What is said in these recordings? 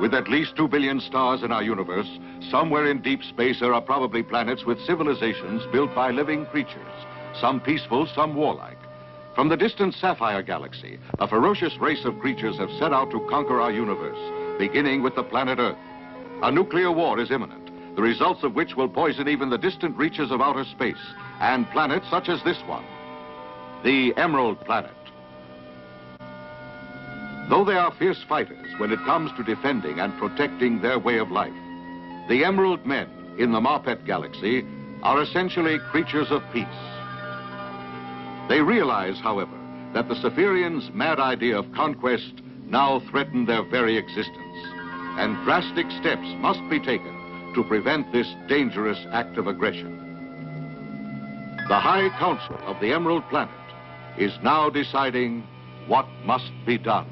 With at least 2 billion stars in our universe, somewhere in deep space there are probably planets with civilizations built by living creatures, some peaceful, some warlike. From the distant Sapphire galaxy, a ferocious race of creatures have set out to conquer our universe, beginning with the planet Earth. A nuclear war is imminent, the results of which will poison even the distant reaches of outer space, and planets such as this one, the Emerald Planet. Though they are fierce fighters when it comes to defending and protecting their way of life, the Emerald Men in the Marpet Galaxy are essentially creatures of peace. They realize, however, that the Spherions' mad idea of conquest now threaten their very existence, and drastic steps must be taken to prevent this dangerous act of aggression. The High Council of the Emerald Planet is now deciding what must be done.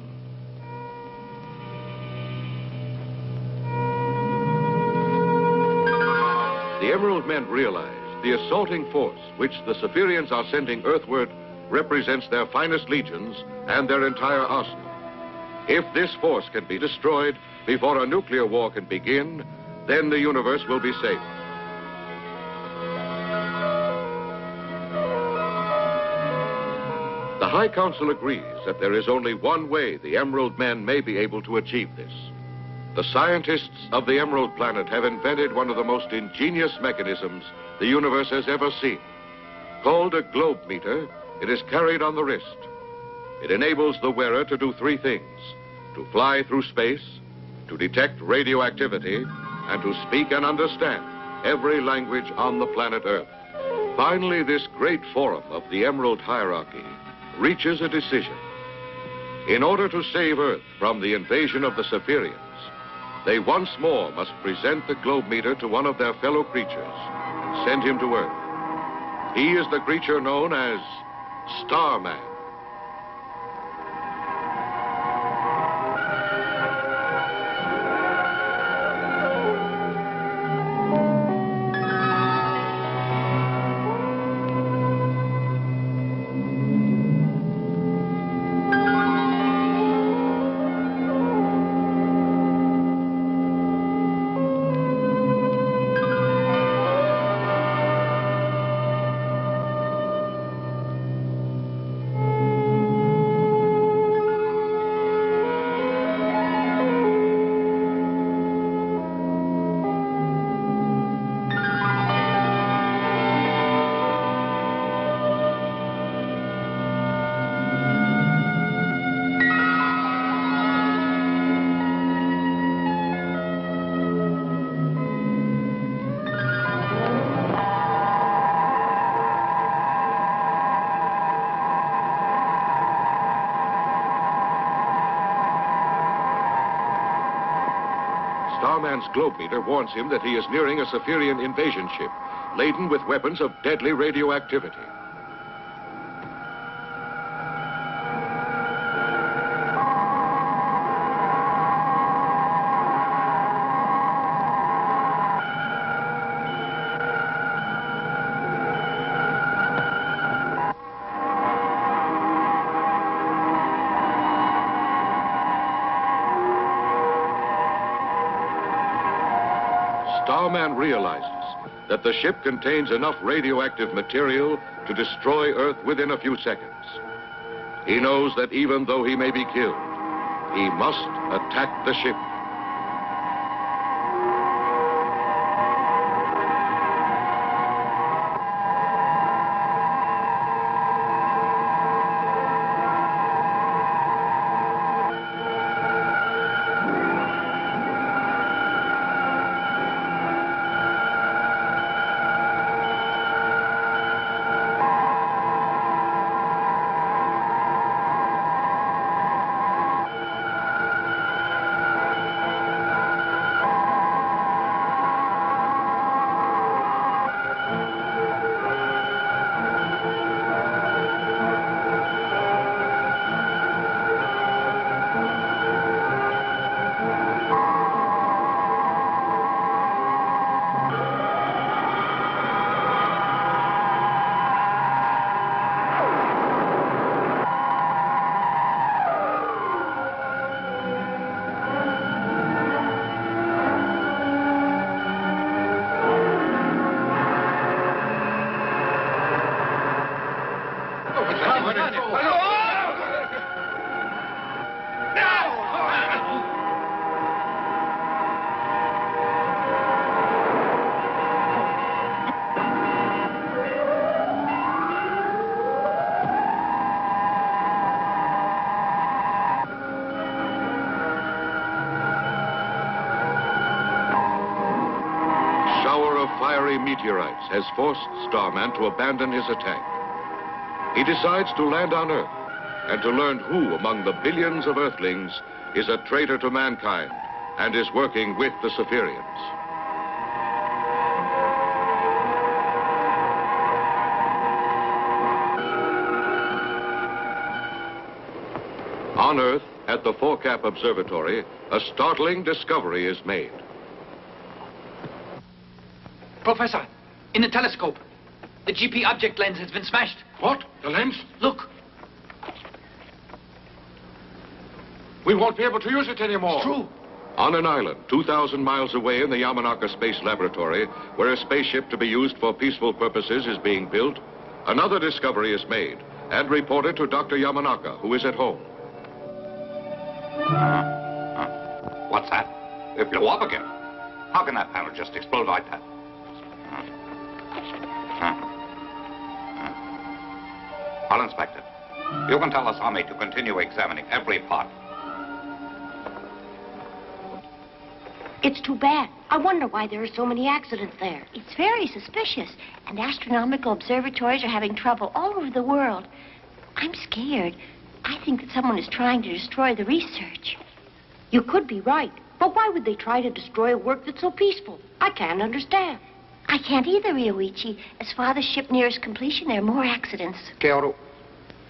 The Emerald Men realize the assaulting force which the Spherions are sending earthward represents their finest legions and their entire arsenal. If this force can be destroyed before a nuclear war can begin, then the universe will be safe. The High Council agrees that there is only one way the Emerald Men may be able to achieve this. The scientists of the Emerald Planet have invented one of the most ingenious mechanisms the universe has ever seen. Called a globe meter, it is carried on the wrist. It enables the wearer to do three things: to fly through space, to detect radioactivity, and to speak and understand every language on the planet Earth. Finally, this great forum of the Emerald Hierarchy reaches a decision. In order to save Earth from the invasion of the Spherions, they once more must present the globe meter to one of their fellow creatures and send him to Earth. He is the creature known as Starman. Starman's globe meter warns him that he is nearing a Spherion invasion ship, laden with weapons of deadly radioactivity. Starman realizes that the ship contains enough radioactive material to destroy Earth within a few seconds. He knows that even though he may be killed, he must attack the ship. of fiery meteorites has forced Starman to abandon his attack. He decides to land on Earth and to learn who among the billions of Earthlings is a traitor to mankind and is working with the Spherions. On Earth, at the Forecap Observatory, a startling discovery is made. Professor, in the telescope, the GP object lens has been smashed. What? The lens? Look. We won't be able to use it anymore. It's true. On an island 2,000 miles away in the Yamanaka Space Laboratory, where a spaceship to be used for peaceful purposes is being built, another discovery is made and reported to Dr. Yamanaka, who is at home. What's that? It blew up again. How can that panel just explode like that? I'll inspect it. You can tell Asami to continue examining every part. It's too bad. I wonder why there are so many accidents there. It's very suspicious, and astronomical observatories are having trouble all over the world. I'm scared. I think that someone is trying to destroy the research. You could be right, but why would they try to destroy a work that's so peaceful? I can't understand. I can't either, Ryoichi. As Father's ship nears completion, there are more accidents. Keoru,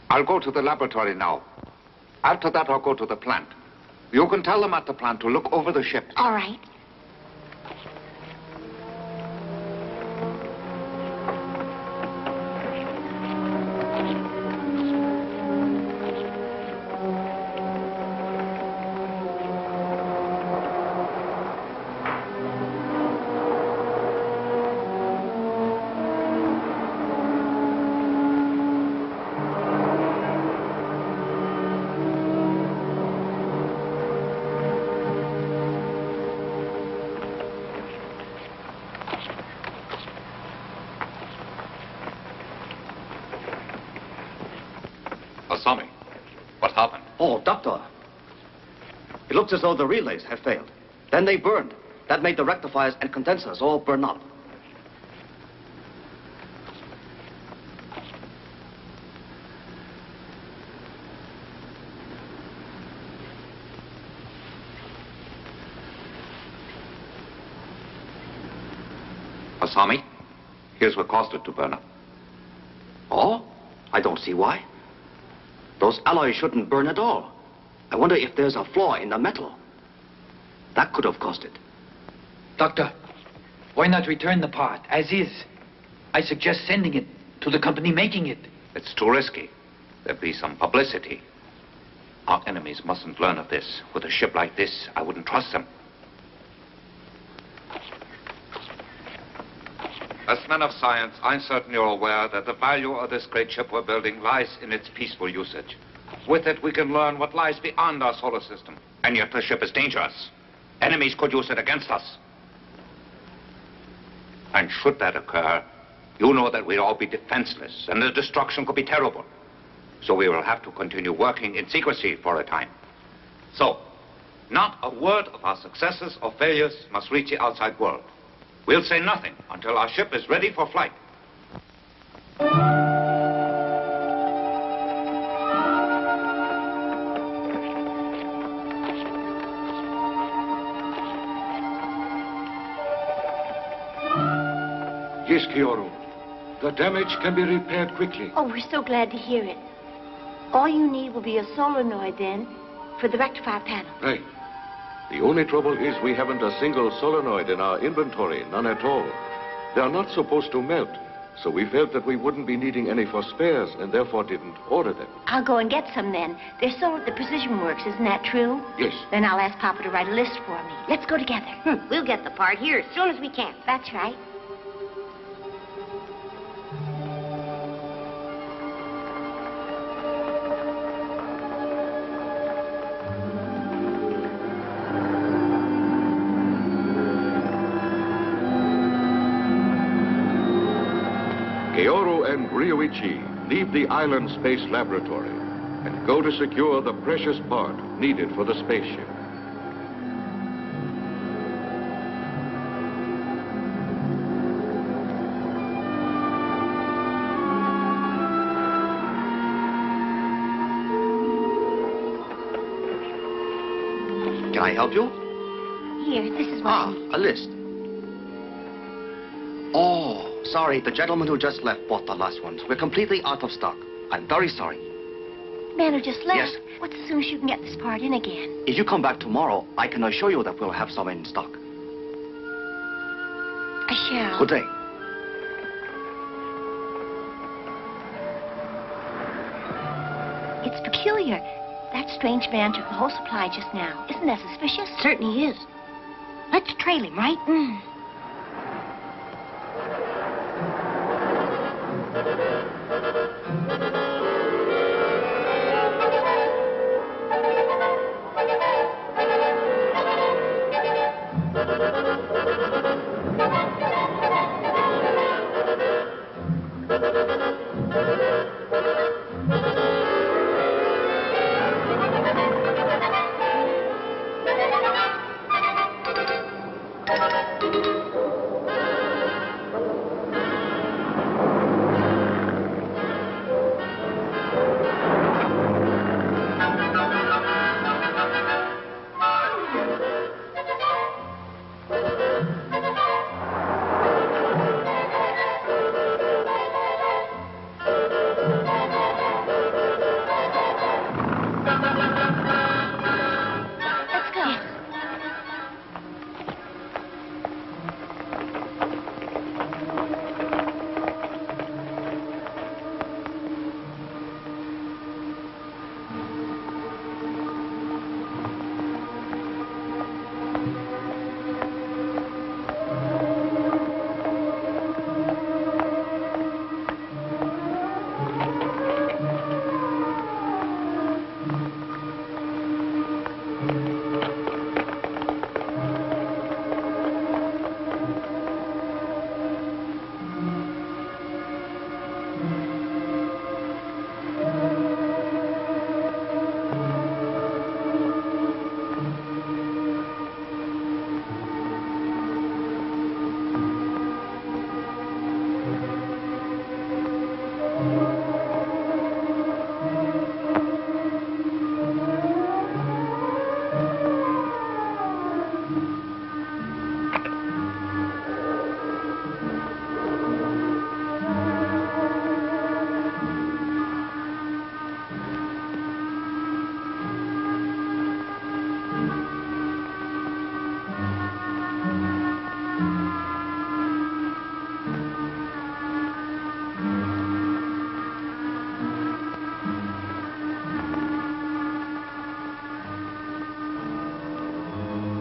I'll go to the laboratory now. After that, I'll go to the plant. You can tell them at the plant to look over the ship. All right. Asami, what happened? Oh, Doctor. It looks as though the relays have failed. Then they burned. That made the rectifiers and condensers all burn up. Asami, here's what caused it to burn up. Oh? I don't see why. Those alloys shouldn't burn at all. I wonder if there's a flaw in the metal. That could have caused it. Doctor, why not return the part as is? I suggest sending it to the company making it. It's too risky. There'd be some publicity. Our enemies mustn't learn of this. With a ship like this, I wouldn't trust them. As men of science, I'm certain you're aware that the value of this great ship we're building lies in its peaceful usage. With it, we can learn what lies beyond our solar system. And yet the ship is dangerous. Enemies could use it against us. And should that occur, you know that we'd all be defenseless, and the destruction could be terrible. So we will have to continue working in secrecy for a time. So, not a word of our successes or failures must reach the outside world. We'll say nothing until our ship is ready for flight. Yes, Keoru. The damage can be repaired quickly. Oh, we're so glad to hear it. All you need will be a solenoid, then, for the rectifier panel. Right. The only trouble is we haven't a single solenoid in our inventory, none at all. They're not supposed to melt, so we felt that we wouldn't be needing any for spares and therefore didn't order them. I'll go and get some, then. They're sold at the Precision Works, isn't that true? Yes. Then I'll ask Papa to write a list for me. Let's go together. We'll get the part here as soon as we can. That's right. Keoru and Ryoichi leave the island space laboratory and go to secure the precious part needed for the spaceship. I help you? Here, this is what I need. A list. Oh, sorry. The gentleman who just left bought the last ones. We're completely out of stock. I'm very sorry. Man who just left? Yes. What's as soon as you can get this part in again? If you come back tomorrow, I can assure you that we'll have some in stock. I shall. Good day. It's peculiar. That strange man took the whole supply just now. Isn't that suspicious? Certainly is. Let's trail him, right?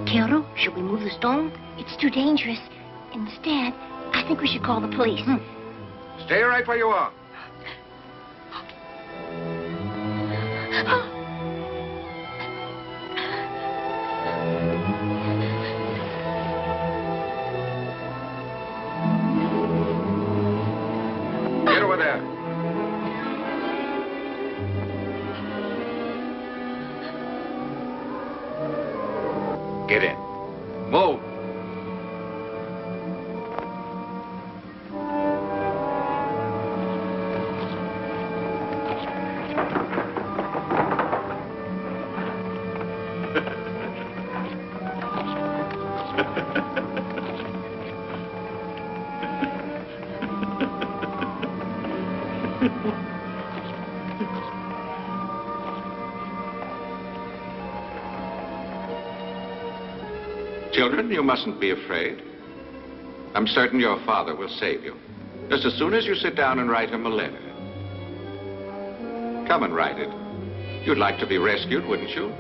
Kero, should we move the stone? It's too dangerous. Instead, I think we should call the police. Stay right where you are. Get over there. Get in. Move. Children, you mustn't be afraid. I'm certain your father will save you. Just as soon as you sit down and write him a letter. Come and write it. You'd like to be rescued, wouldn't you?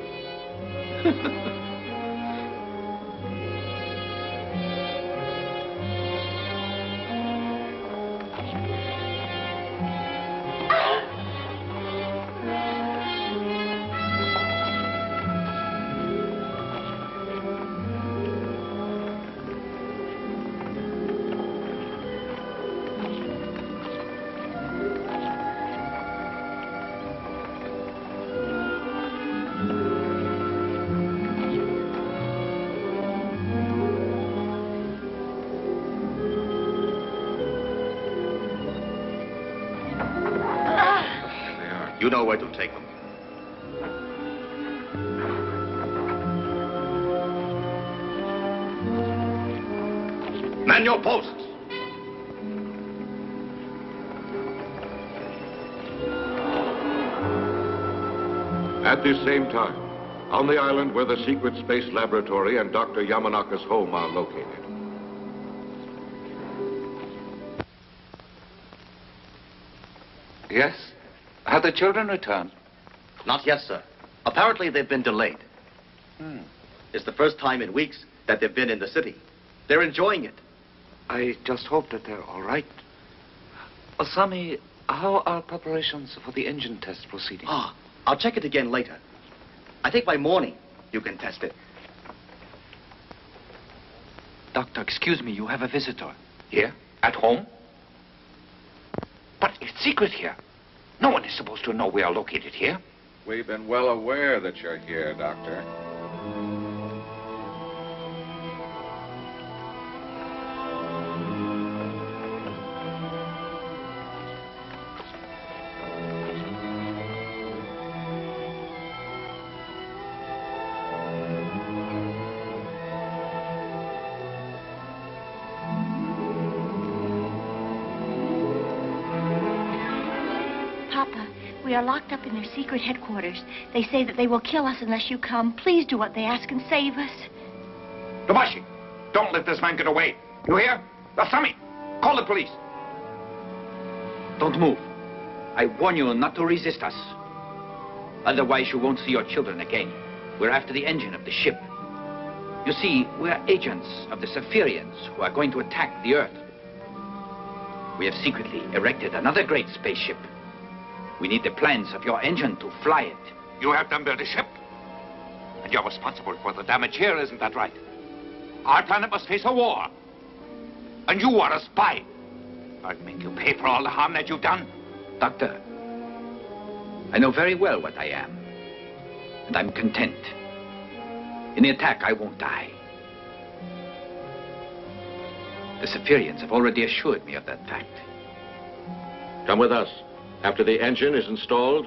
You know where to take them. Man your posts. At this same time, on the island where the secret space laboratory and Dr. Yamanaka's home are located. Yes? Have the children returned? Not yet, sir. Apparently, they've been delayed. It's the first time in weeks that they've been in the city. They're enjoying it. I just hope that they're all right. Osami, how are preparations for the engine test proceeding? Ah, I'll check it again later. I think by morning, you can test it. Doctor, excuse me, you have a visitor. Here? At home? But it's secret here. No one is supposed to know we are located here. We've been well aware that you're here, Doctor. We are locked up in their secret headquarters. They say that they will kill us unless you come. Please do what they ask and save us. Tobashi, don't let this man get away. You hear? Osami, call the police. Don't move. I warn you not to resist us. Otherwise, you won't see your children again. We're after the engine of the ship. You see, we're agents of the Spherions who are going to attack the Earth. We have secretly erected another great spaceship. We need the plans of your engine to fly it. You have them build a ship. And you're responsible for the damage here, isn't that right? Our planet must face a war. And you are a spy. I'll make you pay for all the harm that you've done. Doctor, I know very well what I am. And I'm content. In the attack, I won't die. The Spherions have already assured me of that fact. Come with us. After the engine is installed,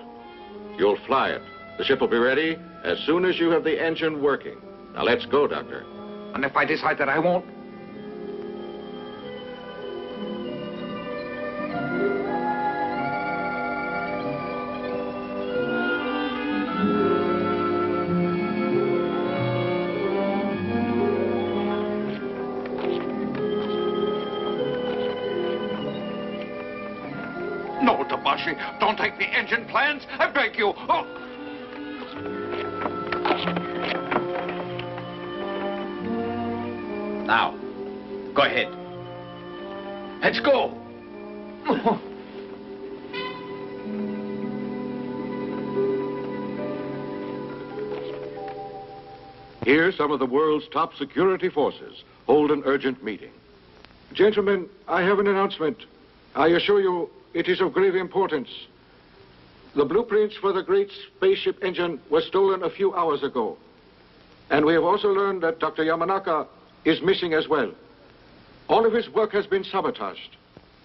you'll fly it. The ship will be ready as soon as you have the engine working. Now let's go, Doctor. And if I decide that I won't? No, Tobashi, don't take the engine plans. I beg you. Oh. Now, go ahead. Let's go. Here, some of the world's top security forces hold an urgent meeting. Gentlemen, I have an announcement. I assure you, it is of grave importance. The blueprints for the great spaceship engine were stolen a few hours ago. And we have also learned that Dr. Yamanaka is missing as well. All of his work has been sabotaged.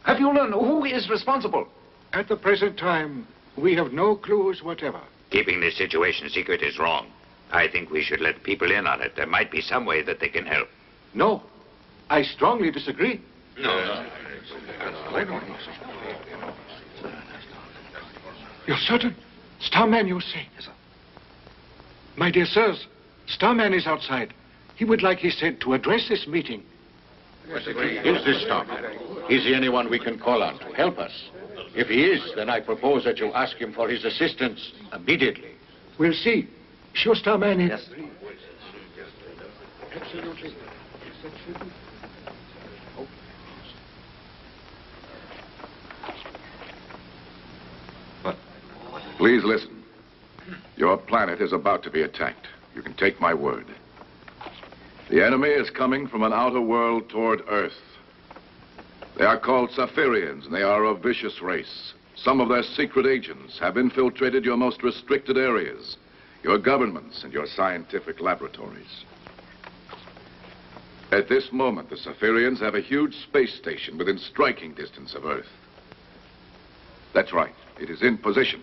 Have you learned who is responsible? At the present time, we have no clues whatever. Keeping this situation secret is wrong. I think we should let people in on it. There might be some way that they can help. No, I strongly disagree. No. You're certain? Starman, you say? Yes, sir. My dear sirs, Starman is outside. He would like, he said, to address this meeting. Is this Starman? Is he anyone we can call on to help us? If he is, then I propose that you ask him for his assistance immediately. We'll see. Sure, Starman is... Yes. Absolutely. Please listen. Your planet is about to be attacked. You can take my word. The enemy is coming from an outer world toward Earth. They are called Spherions, and they are a vicious race. Some of their secret agents have infiltrated your most restricted areas, your governments and your scientific laboratories. At this moment, the Spherions have a huge space station within striking distance of Earth. That's right. It is in position.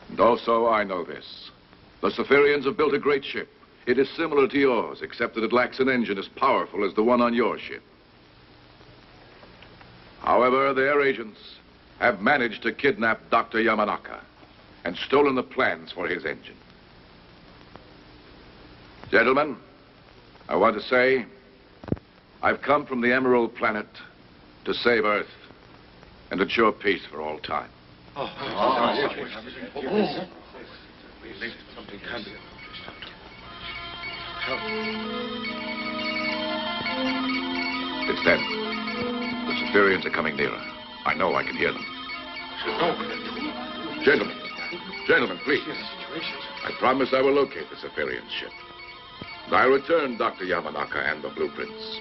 And also, I know this. The Spherions have built a great ship. It is similar to yours, except that it lacks an engine as powerful as the one on your ship. However, their agents have managed to kidnap Dr. Yamanaka and stolen the plans for his engine. Gentlemen, I want to say I've come from the Emerald Planet to save Earth and ensure peace for all time. It's them. The Spherions are coming nearer. I know I can hear them. Gentlemen, please. I promise I will locate the Spherian ship. And I'll return Dr. Yamanaka and the blueprints.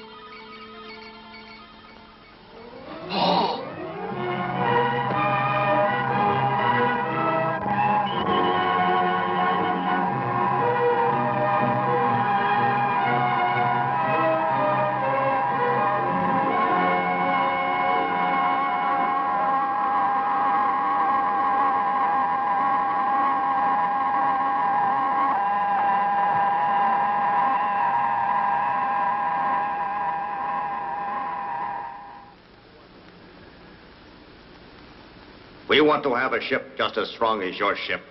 We want to have a ship just as strong as your ship.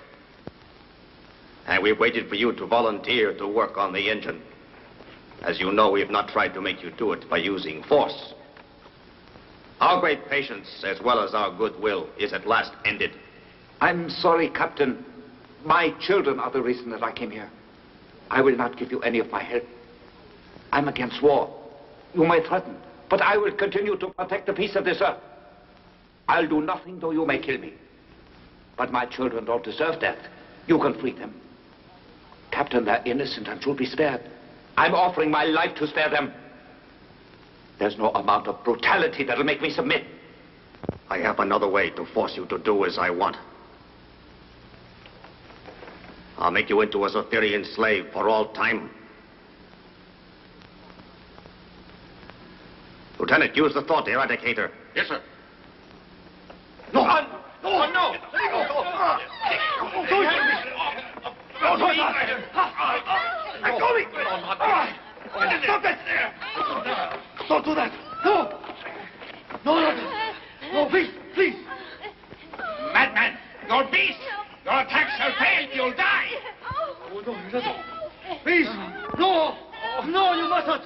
And we've waited for you to volunteer to work on the engine. As you know, we've not tried to make you do it by using force. Our great patience, as well as our goodwill, is at last ended. I'm sorry, Captain. My children are the reason that I came here. I will not give you any of my help. I'm against war. You may threaten, but I will continue to protect the peace of this earth. I'll do nothing though you may kill me. But my children don't deserve death. You can free them. Captain, they're innocent and should be spared. I'm offering my life to spare them. There's no amount of brutality that'll make me submit. I have another way to force you to do as I want. I'll make you into a Spherian slave for all time. Lieutenant, use the thought eradicator. Yes, sir. No! No! Let go! Stop it! Don't do that! No! No, please! Madman! You're beast! Your attack shall fail! You'll die! Oh, no, please! No! No, you mustn't!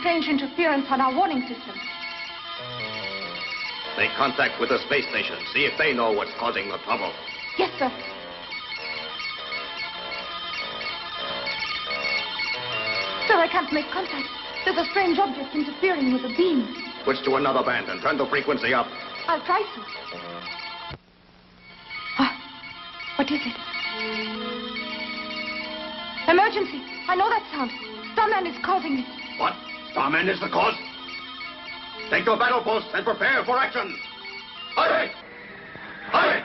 Strange interference on our warning system. Make contact with the space station. See if they know what's causing the trouble. Yes, sir. Sir, I can't make contact. There's a strange object interfering with the beam. Switch to another band and turn the frequency up. I'll try to. What is it? Emergency! I know that sound. Starman is causing it. What? Starman is the cause? Take your battle posts and prepare for action. Hurry! Hurry!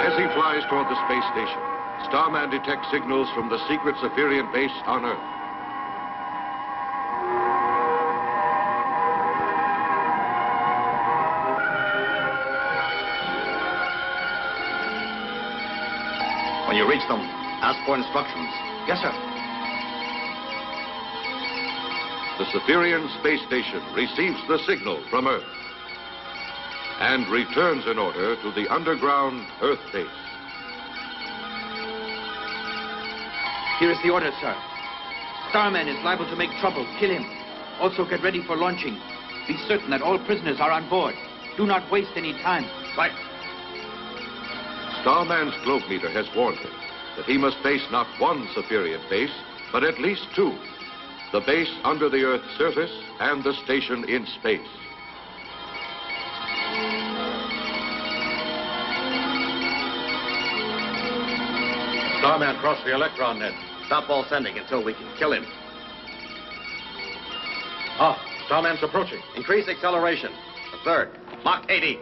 As he flies toward the space station, Starman detects signals from the secret Spherian base on Earth. When you reach them, ask for instructions. Yes, sir. The Spherian space station receives the signal from Earth and returns in order to the underground Earth base. Here is the order, sir. Starman is liable to make trouble. Kill him. Also get ready for launching. Be certain that all prisoners are on board. Do not waste any time. Right. Starman's globe meter has warned him that he must face not one Spherian base, but at least two. The base under the Earth's surface and the station in space. Starman crossed the electron net. Stop all sending until we can kill him. Ah, Starman's approaching. Increase acceleration. A third. Mach 80.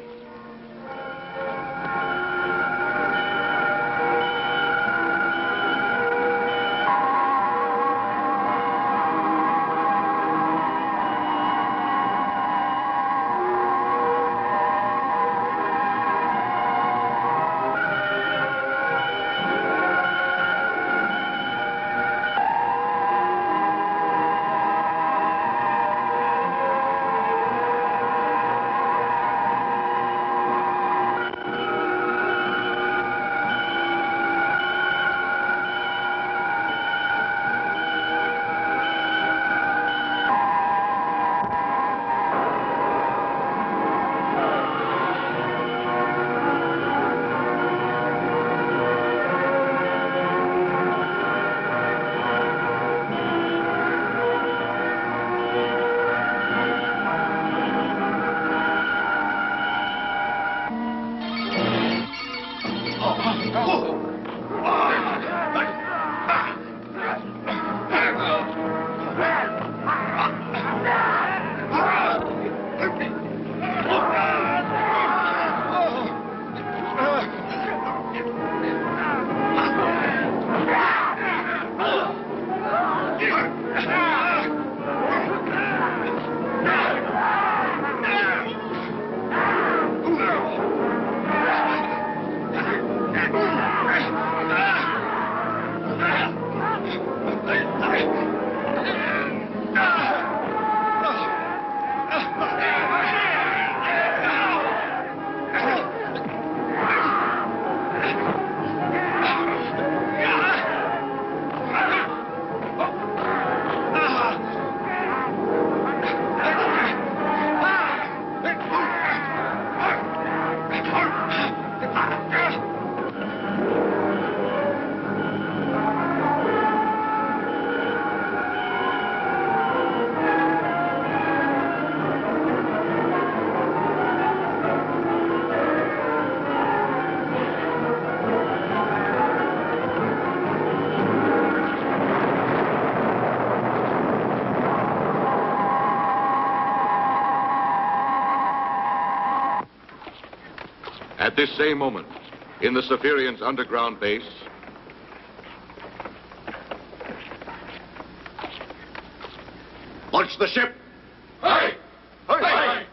At this same moment, in the Spherions' underground base, launch the ship! Aye! Aye! Aye!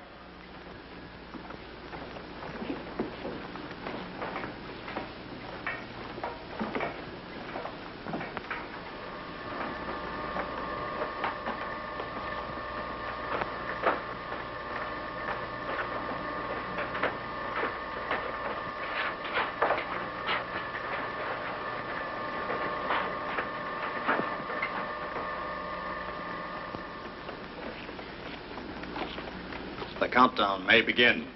The countdown may begin.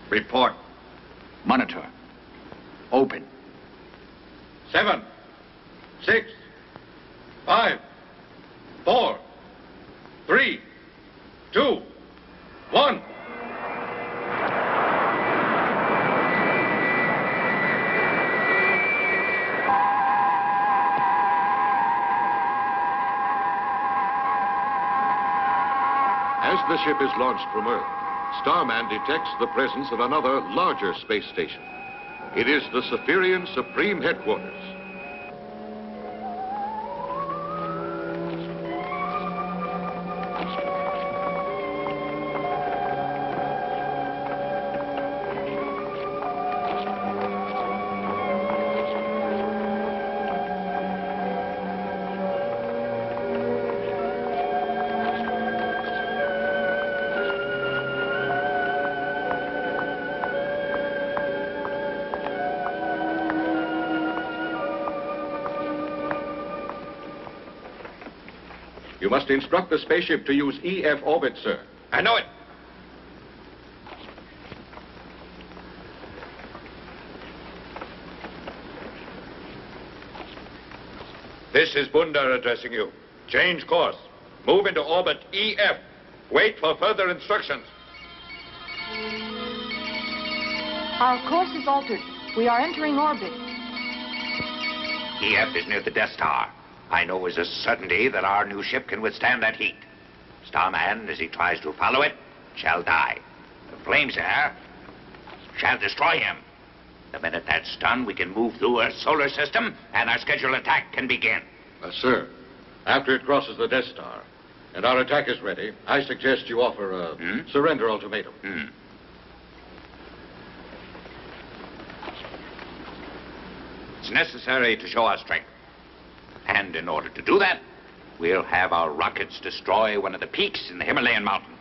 Report. Monitor. Open. 7, 6, 5, 4, 3, 2, 1. As the ship is launched from Earth, Starman detects the presence of another, larger space station. It is the Spherian Supreme Headquarters. You must instruct the spaceship to use EF orbit, sir. I know it. This is Bundar addressing you. Change course. Move into orbit EF. Wait for further instructions. Our course is altered. We are entering orbit. Kiev is near the Death Star. I know with a certainty that our new ship can withstand that heat. Starman, as he tries to follow it, shall die. The flames there shall destroy him. The minute that's done, we can move through Earth's solar system, and our scheduled attack can begin. Sir, after it crosses the Death Star, and our attack is ready, I suggest you offer a surrender ultimatum. It's necessary to show our strength. And in order to do that, we'll have our rockets destroy one of the peaks in the Himalayan mountains.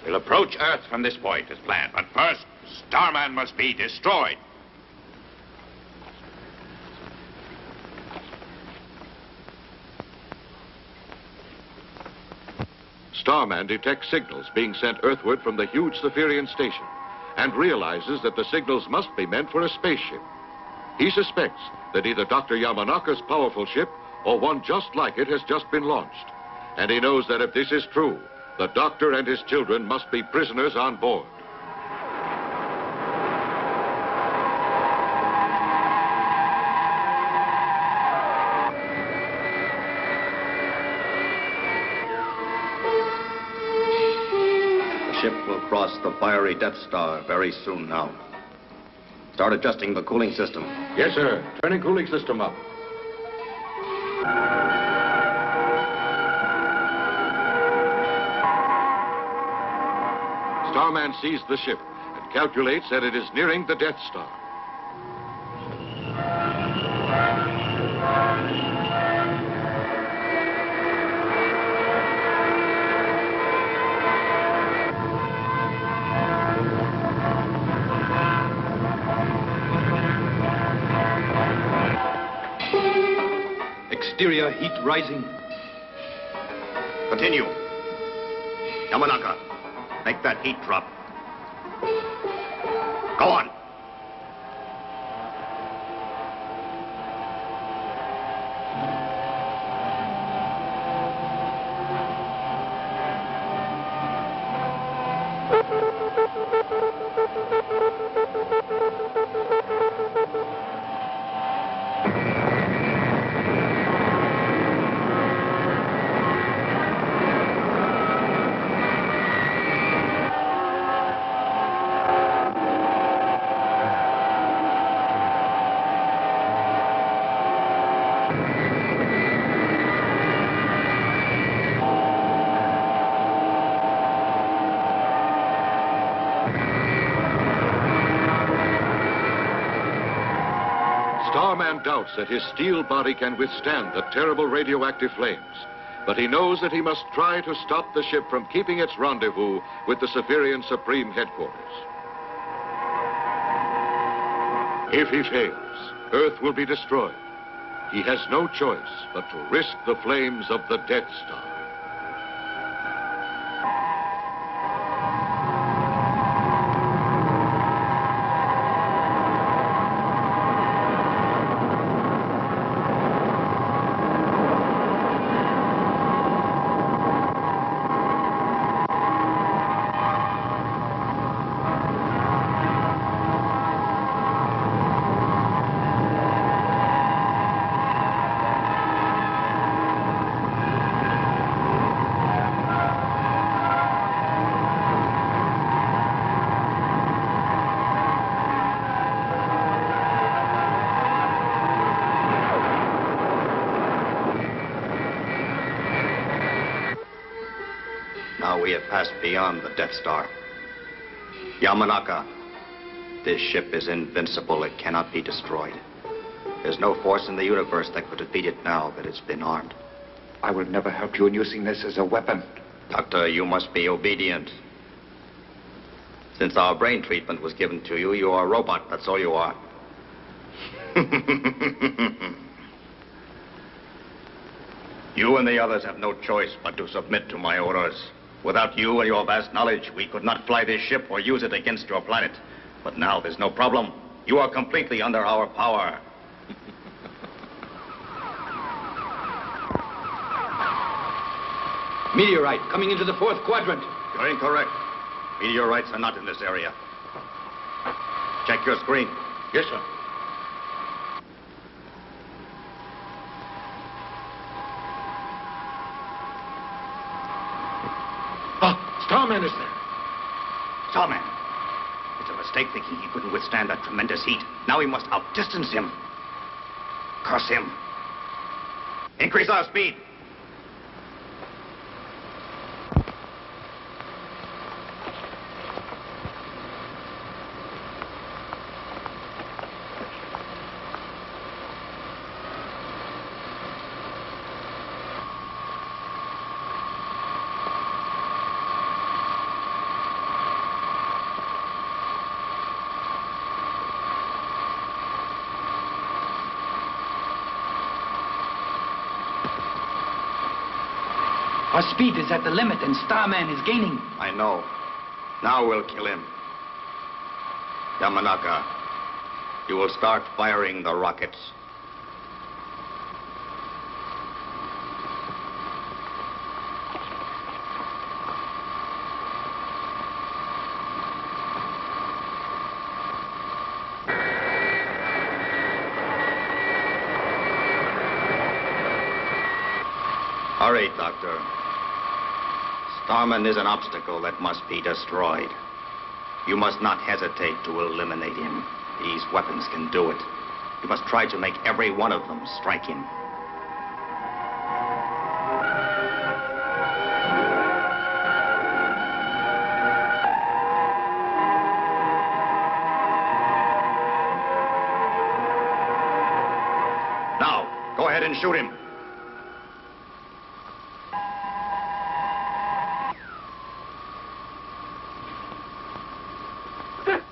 We'll approach Earth from this point as planned, but first, Starman must be destroyed. Starman detects signals being sent earthward from the huge Spherion station and realizes that the signals must be meant for a spaceship. He suspects that either Dr. Yamanaka's powerful ship or one just like it has just been launched. And he knows that if this is true, the doctor and his children must be prisoners on board. The ship will cross the fiery Death Star very soon now. Start adjusting the cooling system. Yes, sir. Turning cooling system up. Starman sees the ship and calculates that it is nearing the Death Star. Exterior heat rising. Continue. Yamanaka, make that heat drop. Go on. Starman doubts that his steel body can withstand the terrible radioactive flames, but he knows that he must try to stop the ship from keeping its rendezvous with the Spherion Supreme Headquarters. If he fails, Earth will be destroyed. He has no choice but to risk the flames of the Death Star. Now we have passed beyond the Death Star. Yamanaka, this ship is invincible. It cannot be destroyed. There's no force in the universe that could defeat it now that it's been armed. I will never help you in using this as a weapon. Doctor, you must be obedient. Since our brain treatment was given to you, you are a robot. That's all you are. You and the others have no choice but to submit to my orders. Without you and your vast knowledge, we could not fly this ship or use it against your planet. But now there's no problem. You are completely under our power. Meteorite coming into the fourth quadrant. You're incorrect. Meteorites are not in this area. Check your screen. Yes, sir. Starman is there. Starman. It's a mistake thinking he couldn't withstand that tremendous heat. Now we must outdistance him. Curse him. Increase our speed. Our speed is at the limit, and Starman is gaining. I know. Now we'll kill him. Yamanaka, you will start firing the rockets. Hurry, Doctor. Starman is an obstacle that must be destroyed. You must not hesitate to eliminate him. These weapons can do it. You must try to make every one of them strike him. Now, go ahead and shoot him.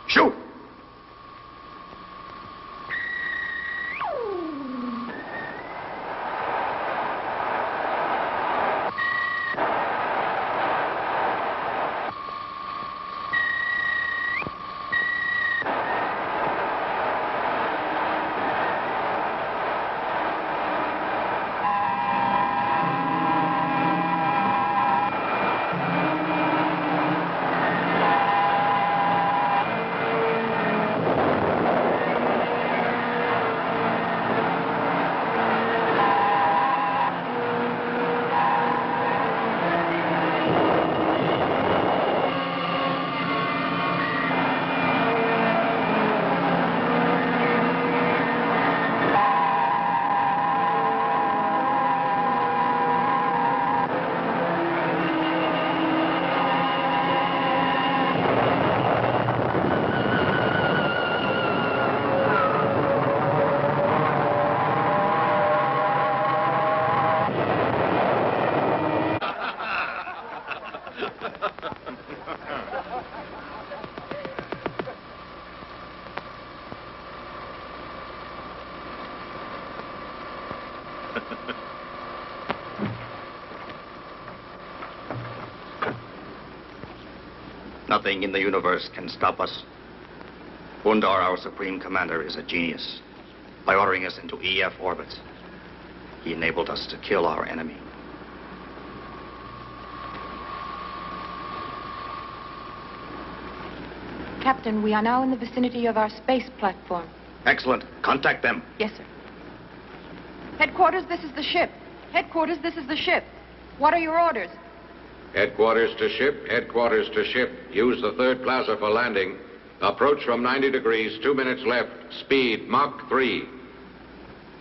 Shoot! Nothing in the universe can stop us. Bundar, our supreme commander, is a genius. By ordering us into EF orbits, he enabled us to kill our enemy. Captain, we are now in the vicinity of our space platform. Excellent. Contact them. Yes, sir. Headquarters, this is the ship. Headquarters, this is the ship. What are your orders? Headquarters to ship, headquarters to ship. Use the third plaza for landing. Approach from 90 degrees, 2 minutes left. Speed, Mach 3.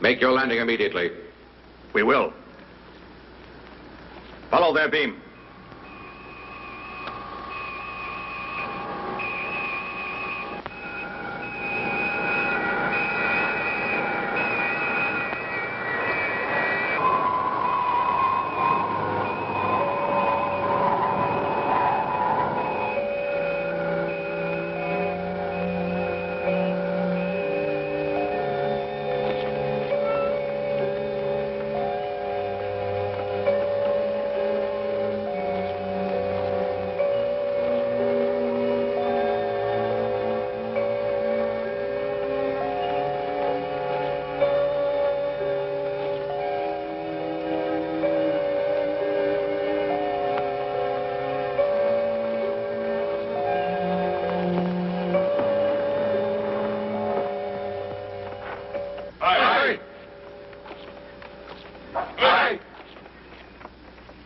Make your landing immediately. We will. Follow their beam.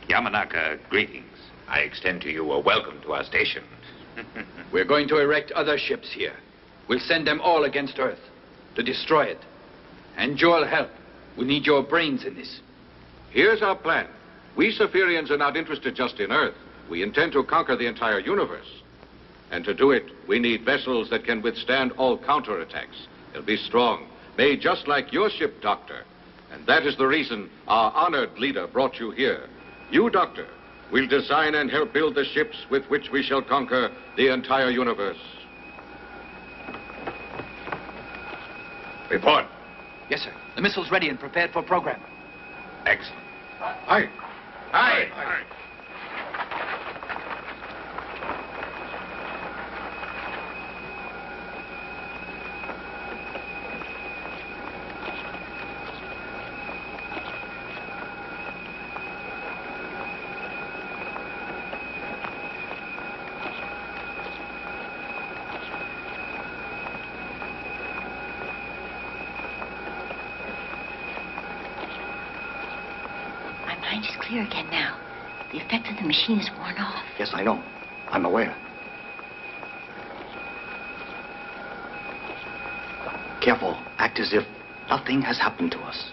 Yamanaka, greetings. I extend to you a welcome to our station. We're going to erect other ships here. We'll send them all against Earth to destroy it. And you'll help. We need your brains in this. Here's our plan. We Spherions are not interested just in Earth. We intend to conquer the entire universe. And to do it, we need vessels that can withstand all counterattacks. They'll be strong, made just like your ship, Doctor. And that is the reason our honored leader brought you here. You, Doctor, will design and help build the ships with which we shall conquer the entire universe. Report. Yes, sir. The missile's ready and prepared for program. Excellent. Aye. Aye. My mind is clear again now. The effect of the machine is worn off. Yes, I know. I'm aware. Careful. Act as if nothing has happened to us.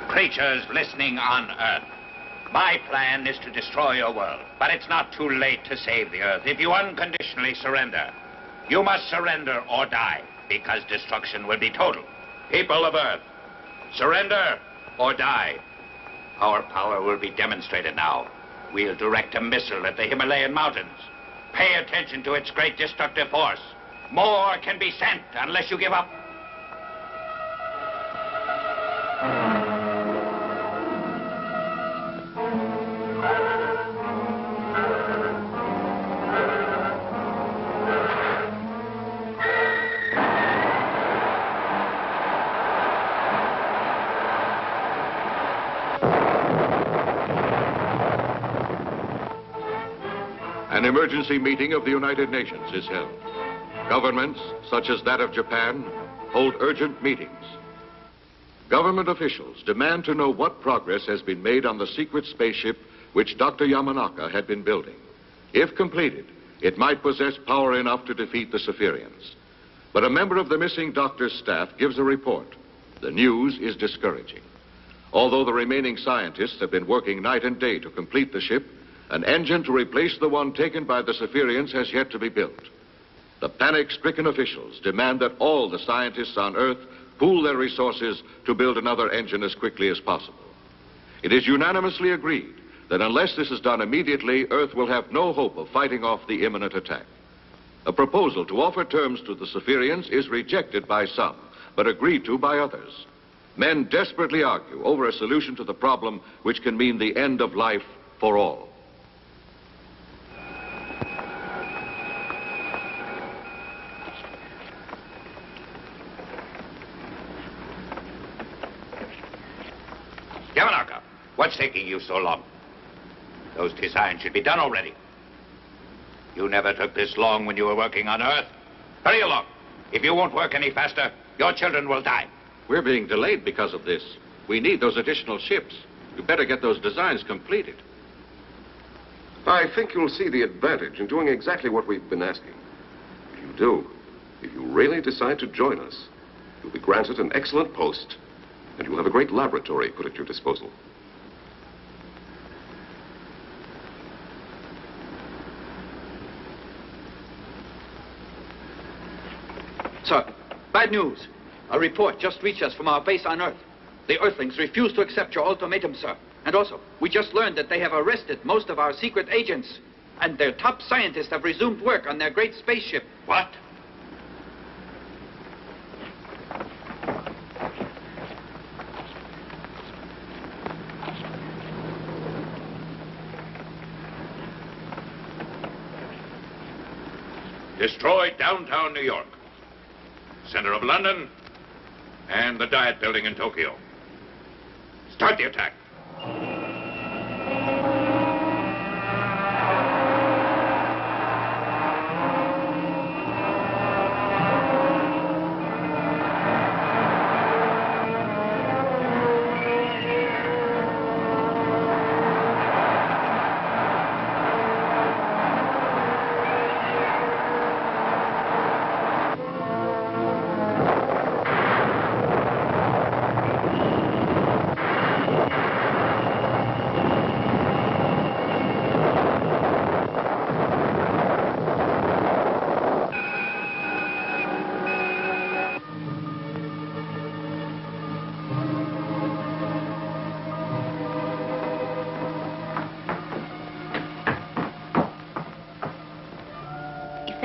Creatures listening on Earth. My plan is to destroy your world, but it's not too late to save the Earth if you unconditionally surrender. You must surrender or die, because destruction will be total. People of Earth, surrender or die. Our power will be demonstrated now. We'll direct a missile at the Himalayan mountains. Pay attention to its great destructive force. More can be sent unless you give up. An emergency meeting of the United Nations is held. Governments, such as that of Japan, hold urgent meetings. Government officials demand to know what progress has been made on the secret spaceship which Dr. Yamanaka had been building. If completed, it might possess power enough to defeat the Spherions. But a member of the missing doctor's staff gives a report. The news is discouraging. Although the remaining scientists have been working night and day to complete the ship, an engine to replace the one taken by the Spherions has yet to be built. The panic-stricken officials demand that all the scientists on Earth pool their resources to build another engine as quickly as possible. It is unanimously agreed that unless this is done immediately, Earth will have no hope of fighting off the imminent attack. A proposal to offer terms to the Spherions is rejected by some, but agreed to by others. Men desperately argue over a solution to the problem which can mean the end of life for all. Yamanaka, what's taking you so long? Those designs should be done already. You never took this long when you were working on Earth. Hurry along. If you won't work any faster, your children will die. We're being delayed because of this. We need those additional ships. You better get those designs completed. I think you'll see the advantage in doing exactly what we've been asking. If you do, if you really decide to join us, you'll be granted an excellent post, and you'll have a great laboratory put at your disposal. Sir, bad news. A report just reached us from our base on Earth. The Earthlings refuse to accept your ultimatum, sir. And also, we just learned that they have arrested most of our secret agents. And their top scientists have resumed work on their great spaceship. What? Destroy downtown New York, center of London, and the Diet Building in Tokyo. Start the attack.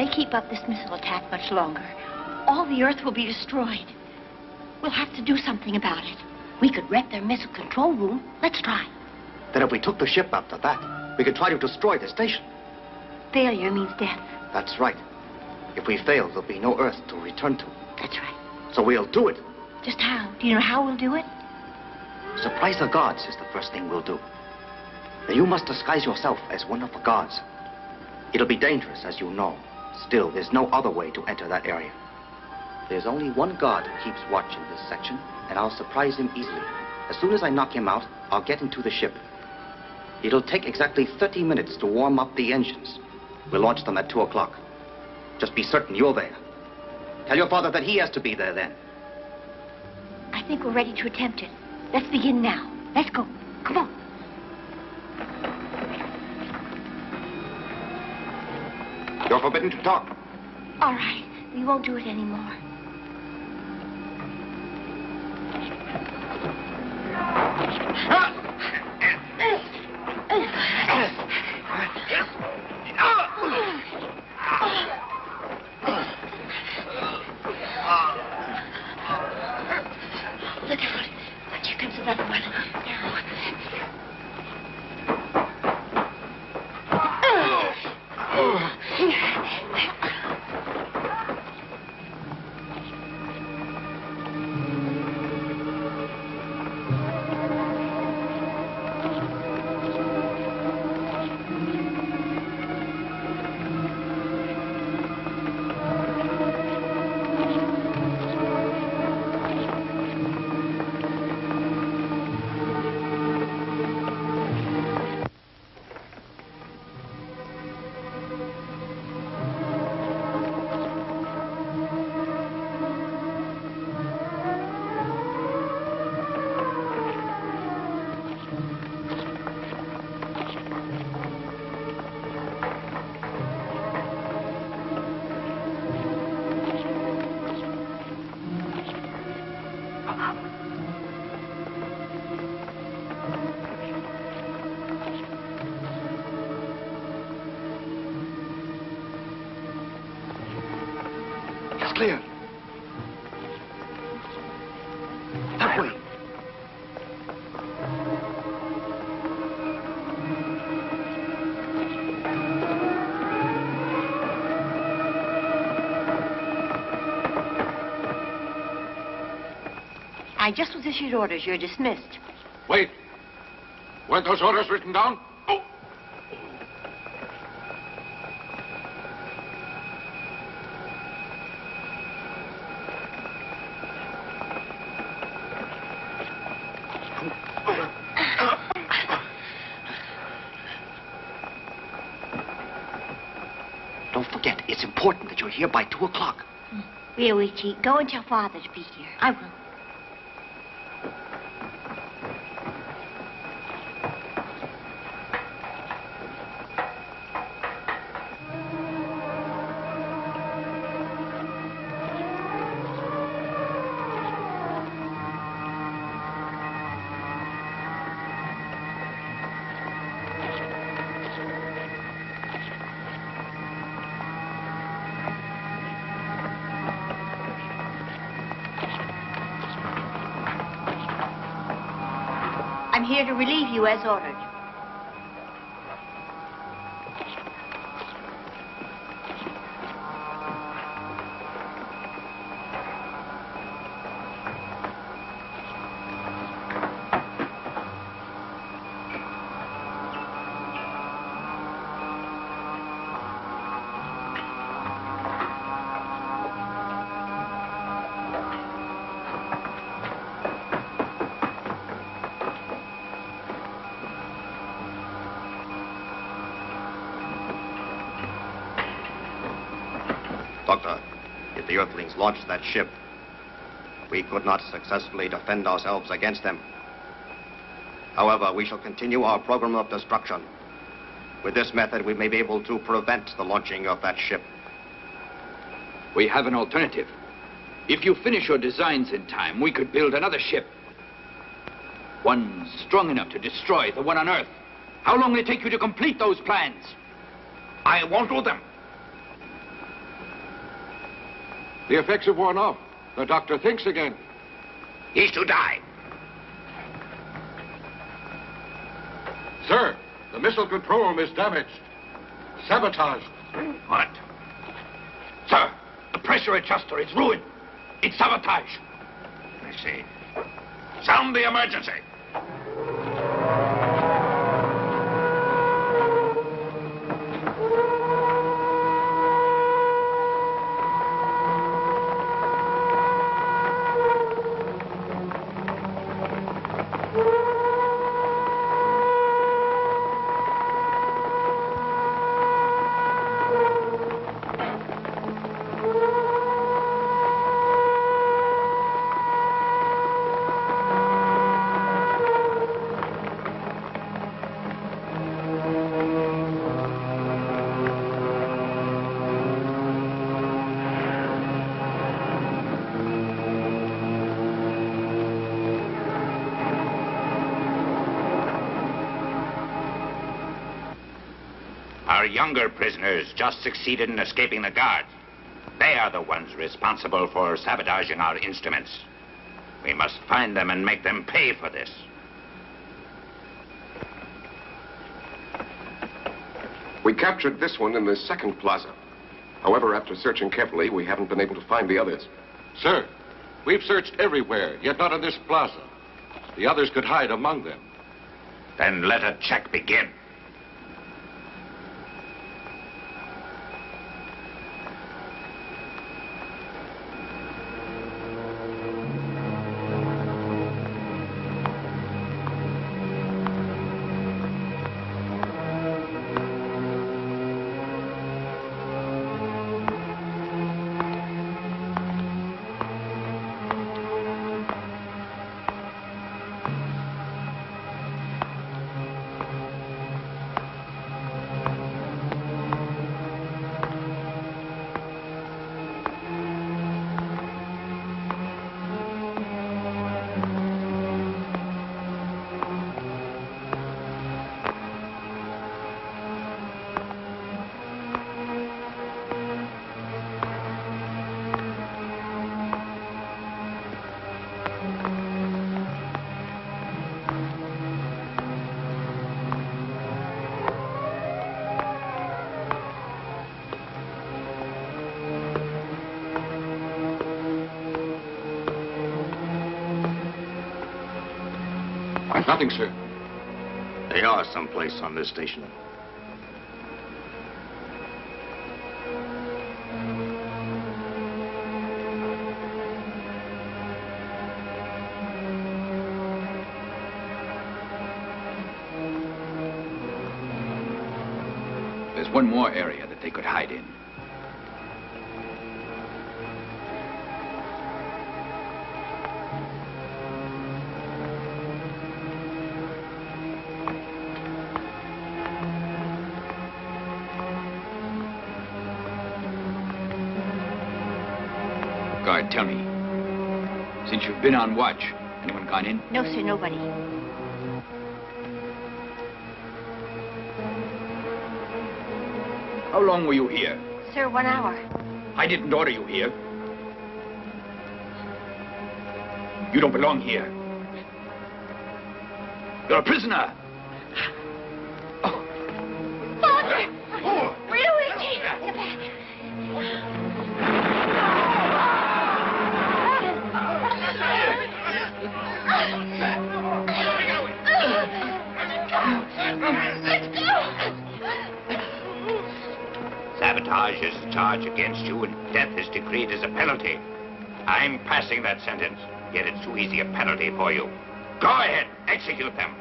they keep up this missile attack much longer, all the Earth will be destroyed. We'll have to do something about it. We could wreck their missile control room. Let's try. Then if we took the ship after that, we could try to destroy the station. Failure means death. That's right. If we fail, there'll be no Earth to return to. That's right. So we'll do it. Just how? Do you know how we'll do it? Surprise the guards is the first thing we'll do. Now you must disguise yourself as one of the guards. It'll be dangerous, as you know. Still, there's no other way to enter that area. There's only one guard who keeps watch in this section, and I'll surprise him easily. As soon as I knock him out, I'll get into the ship. It'll take exactly 30 minutes to warm up the engines. We'll launch them at 2 o'clock. Just be certain you're there. Tell your father that he has to be there then. I think we're ready to attempt it. Let's begin now. Let's go. Come on. You're forbidden to talk. All right. We won't do it anymore. Look out. Here comes another one. Clear. That way. I just was issued orders. You're dismissed. Wait. Weren't those orders written down? Don't forget, it's important that you're here by 2 o'clock. Koreyoshi, go and tell Father to be here. I will. I'm here to relieve you as ordered. Doctor, if the Earthlings launched that ship, we could not successfully defend ourselves against them. However, we shall continue our program of destruction. With this method, we may be able to prevent the launching of that ship. We have an alternative. If you finish your designs in time, we could build another ship. One strong enough to destroy the one on Earth. How long will it take you to complete those plans? I won't do them. The effects have worn off. The doctor thinks again. He's to die. Sir, the missile control room is damaged. Sabotaged. What? Sir, the pressure adjuster is ruined. It's sabotage. I see. Sound the emergency. Our younger prisoners just succeeded in escaping the guard. They are the ones responsible for sabotaging our instruments. We must find them and make them pay for this. We captured this one in the second plaza. However, after searching carefully, we haven't been able to find the others. Sir, we've searched everywhere, yet not in this plaza. The others could hide among them. Then let a check begin. Nothing, sir. They are someplace on this station. There's one more area that they could hide in. Guard, tell me. Since you've been on watch, anyone gone in? No, sir, nobody. How long were you here? Sir, 1 hour. I didn't order you here. You don't belong here. You're a prisoner. Father! Ryuichi! Get back. Let's go! Sabotage is a charge against you, and death is decreed as a penalty. I'm passing that sentence, yet it's too easy a penalty for you. Go ahead, execute them.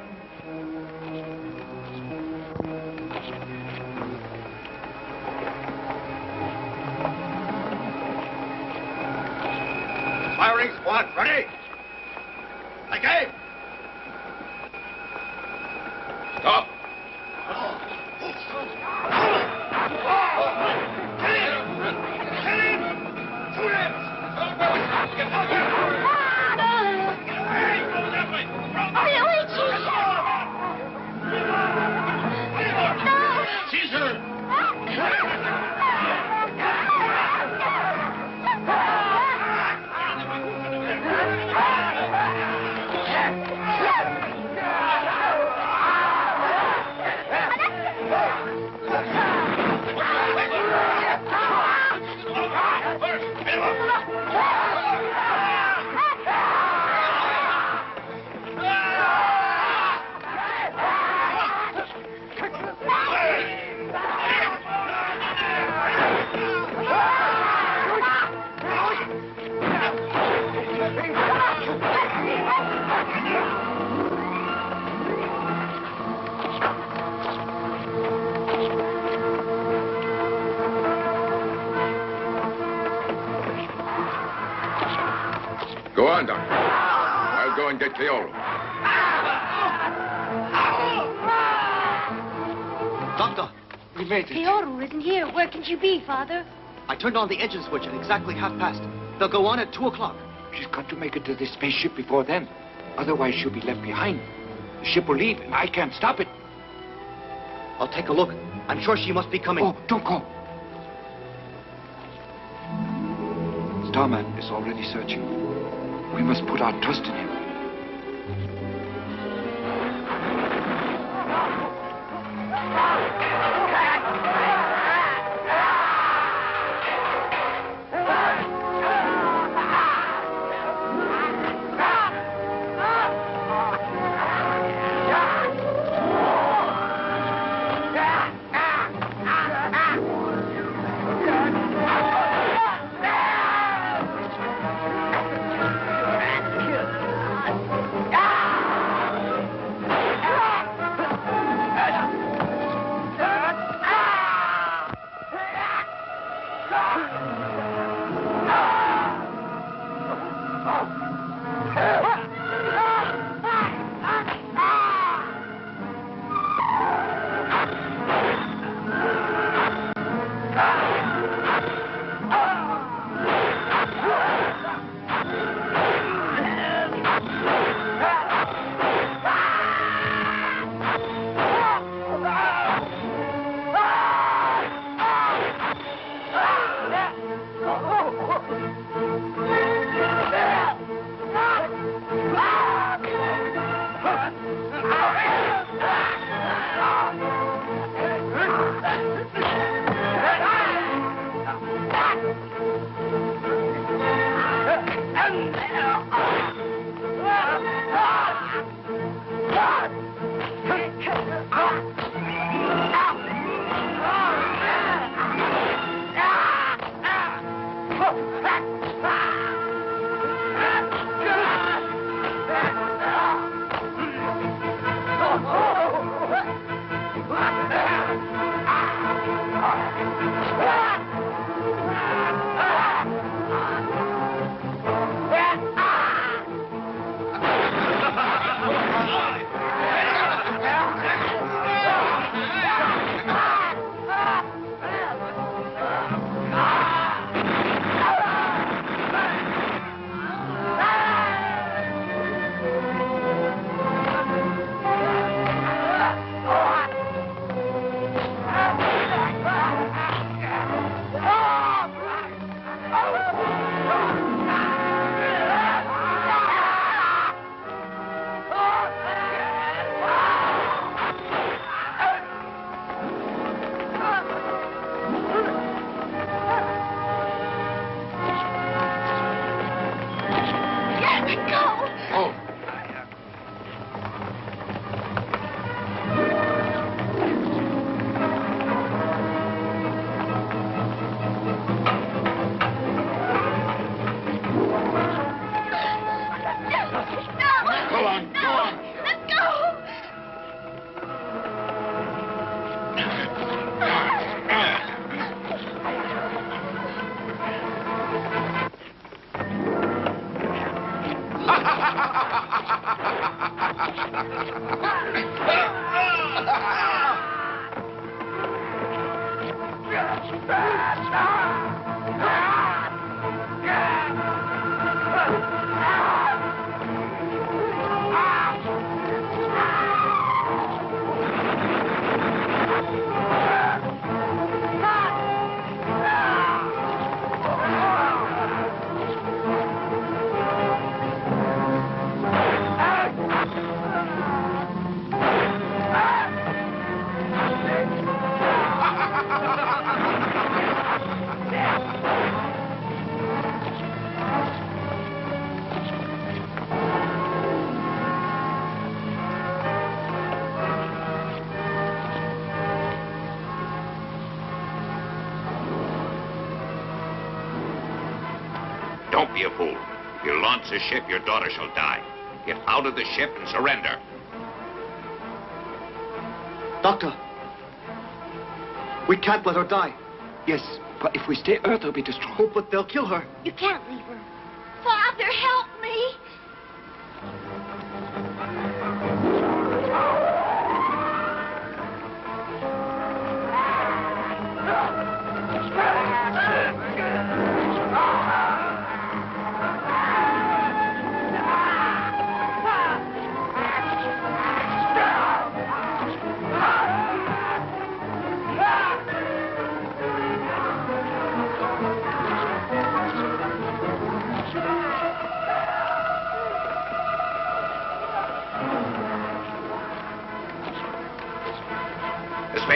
Firing squad, ready? Okay. Stop. Caesar! Go on, Doctor. I'll go and get Cleoro. Doctor, we made it. Cleoro isn't here. Where can she be, Father? I turned on the engine switch at exactly past. They'll go on at 2 o'clock. She's got to make it to this spaceship before then. Otherwise, she'll be left behind. The ship will leave, and I can't stop it. I'll take a look. I'm sure she must be coming. Oh, don't go. Starman is already searching. We must put our trust in him. Don't be a fool. If you launch the ship, your daughter shall die. Get out of the ship and surrender. Doctor, we can't let her die. Yes, but if we stay Earth, will be destroyed. Oh, but they'll kill her. You can't leave her. Father, help me.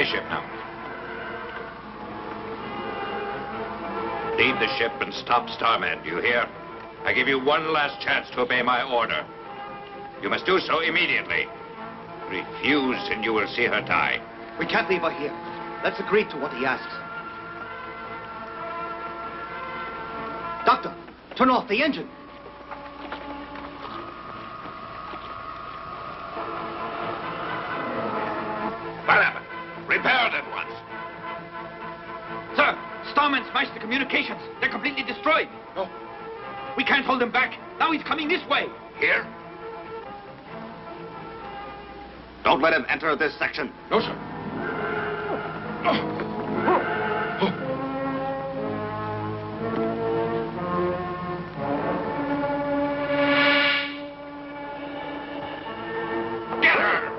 ship now. Leave the ship and stop Starman, do you hear? I give you one last chance to obey my order. You must do so immediately. Refuse and you will see her die. We can't leave her here. Let's agree to what he asks. Doctor, turn off the engine. What happened? Repair it at once. Sir, Starman smashed the communications. They're completely destroyed. Oh. We can't hold him back. Now he's coming this way. Here? Don't let him enter this section. No, sir. Get her!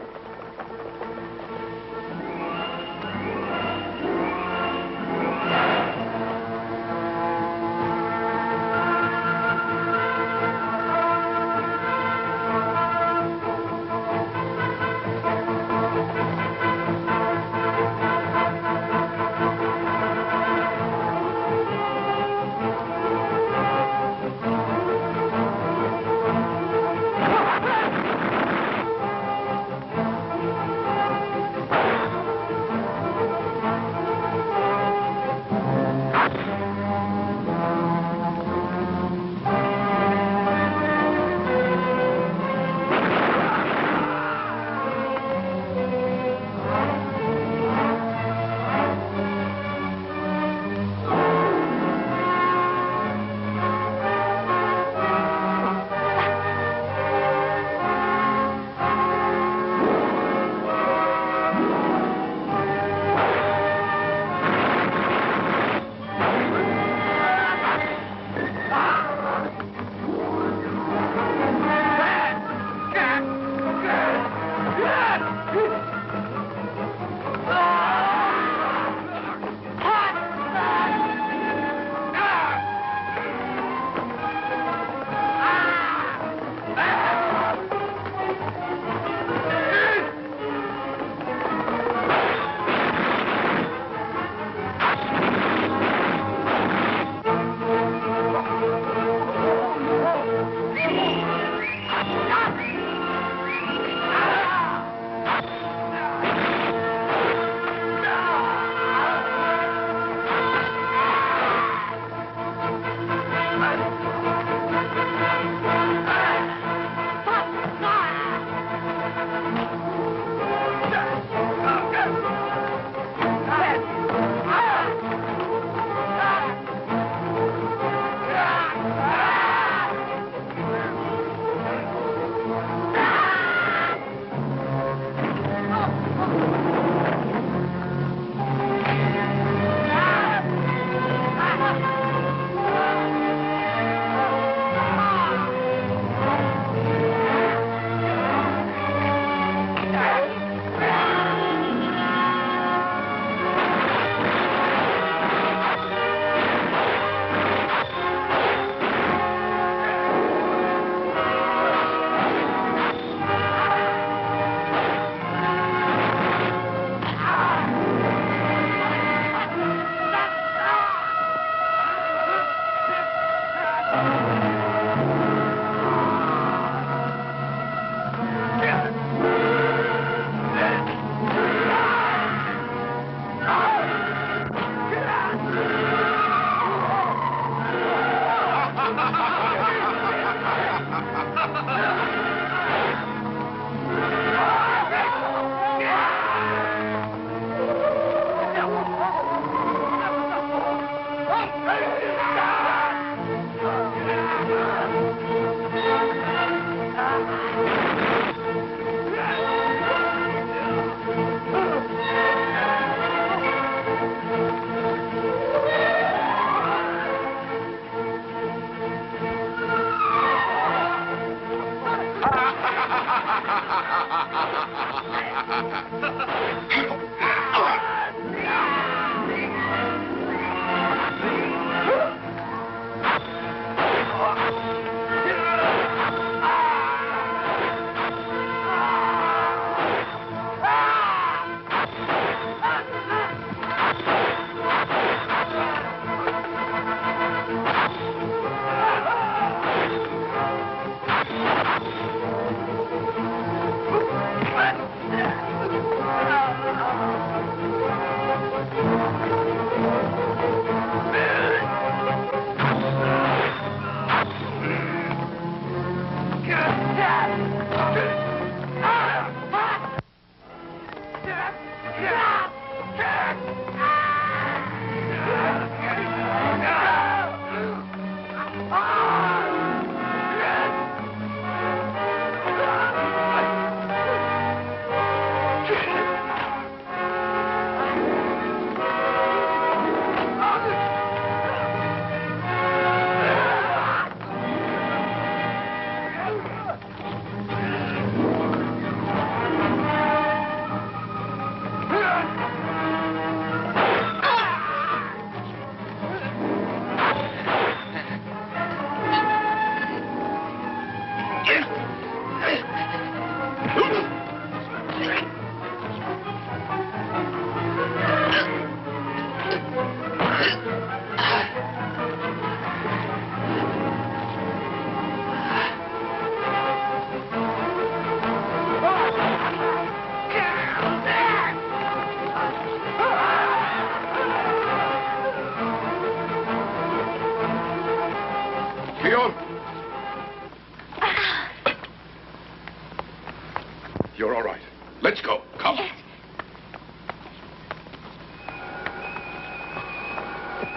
You're all right. Let's go. Come. Yes.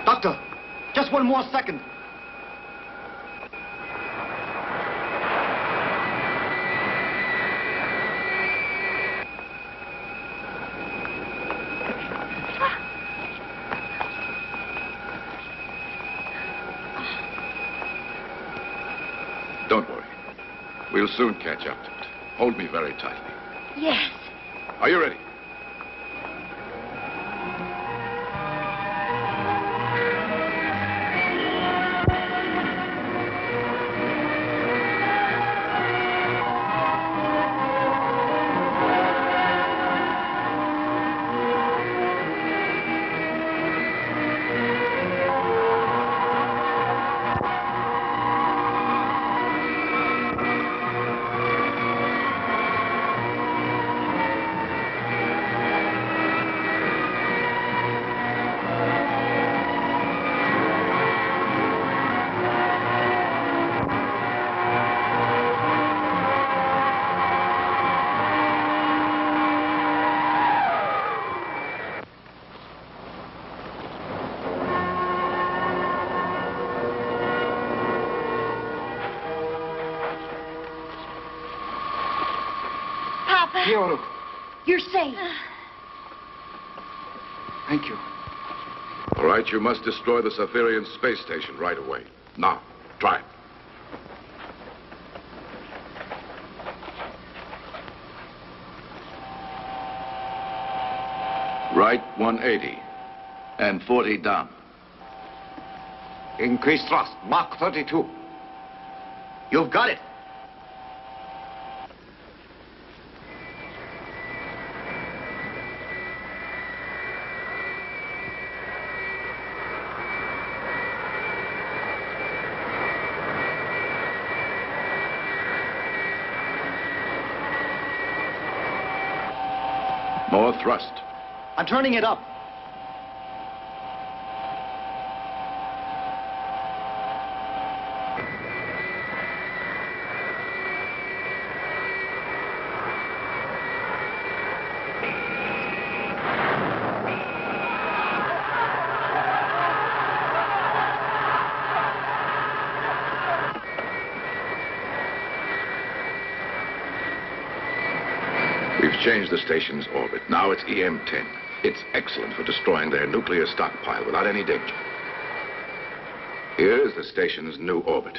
Doctor, just one more second. Don't worry. We'll soon catch up to it. Hold me very tightly. Yes. Are you ready? Kyoto, You're safe. thank you. All right, you must destroy the Spherion space station right away. Now, try it. Right 180. And 40 down. Increase thrust, Mach 32. You've got it. More thrust. I'm turning it up. We've changed the station's orbit. Now it's EM-10. It's excellent for destroying their nuclear stockpile without any danger. Here is the station's new orbit.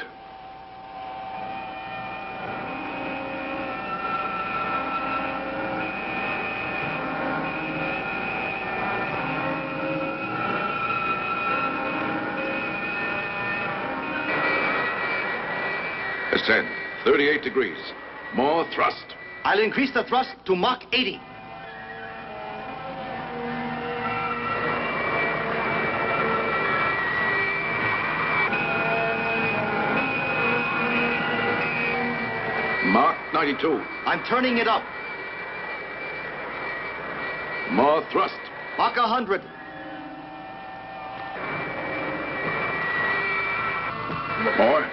Ascend. 38 degrees. More thrust. I'll increase the thrust to Mach 80. Mach 92. I'm turning it up. More thrust. Mach 100. More.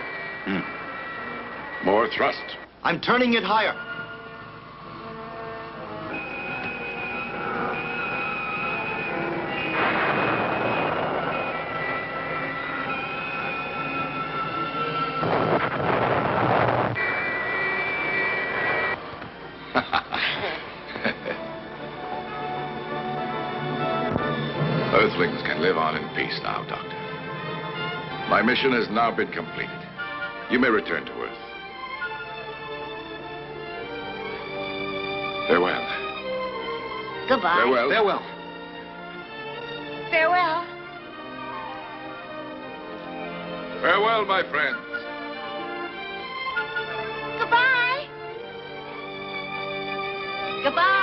More thrust. I'm turning it higher. Earthlings can live on in peace now, Doctor. My mission has now been completed. You may return to Earth. Farewell. Goodbye. Farewell. Farewell. Farewell. Farewell, my friends. Goodbye. Goodbye.